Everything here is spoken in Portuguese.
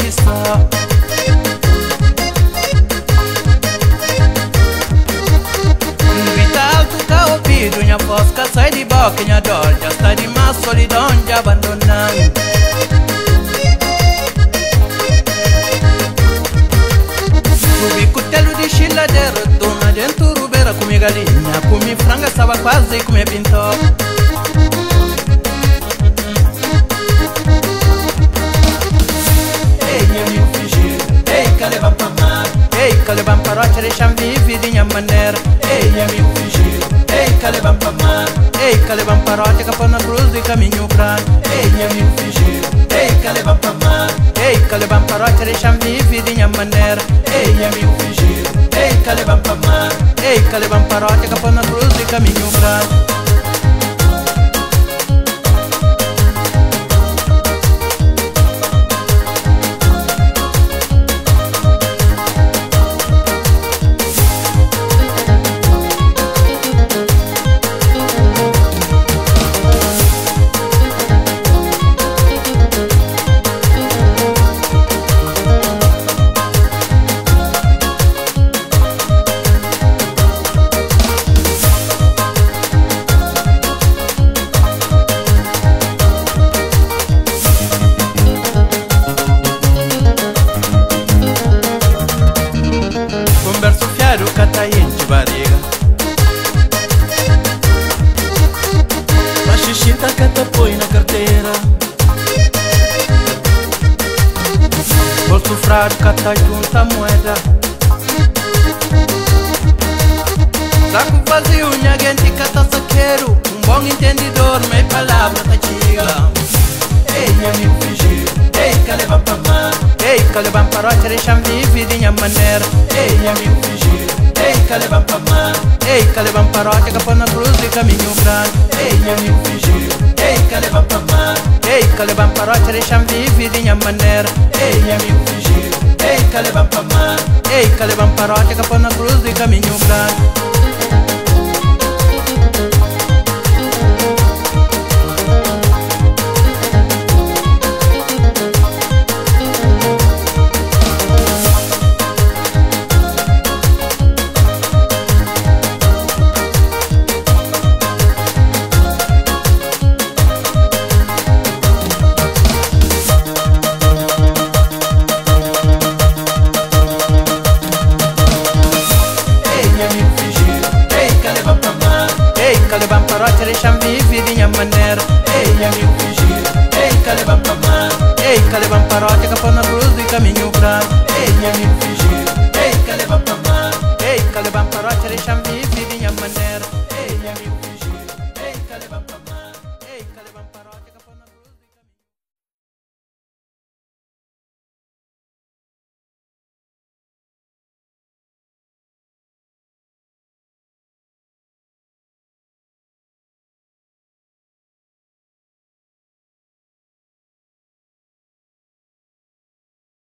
conquistar. Grita alto que ouvido, minha voz que sai de boca, minha dor já está de má solidão de abandonar. Subi cutelo de chiladeira, dona dentro rubeira, comi galinha, comi franga, estava quase comer pintor. Ei, caleban parote, deixam viver de minha maneira. Ei, amigo fingir. Ei, caleban pra mar. Ei, caleban parote, capão na cruz de caminho grande. Ei, amigo fingir. Ei, caleban pra mar. Ei, caleban parote, deixam viver de minha maneira. Ei, amigo fingir. Ei, caleban pra mar. Ei, caleban parote, capão na cruz de caminho grande. Converso fiaro, cata enche barriga. Mas xixita cata põe na carteira. Bolso frado, cata junta moeda. Saco vazio, minha gente cata saqueiro. Bom entendedor, meia palavra castiga. Ei, amigo fingir. Ei, caleban pra mar. Ei, caleban parote, deixam viver de minha maneira. Ei, amigo fingir. Ei, caleban pra mar. Ei, caleban parote, capão na cruz de caminho grande. Ei, amigo fingir. Ei, caleban pra mar. Ei, caleban parote, deixam viver de minha maneira. Ei, amigo fingir. Ei, caleban pra mar. Ei, caleban parote, capão na cruz de caminho grande. Ei, caleban parote, deixam viver de minha maneira. Ei, amigo fingir. Ei, caleban pra mar. Ei, caleban parote, capão na cruz de caminho grande. Ei, amigo fingir.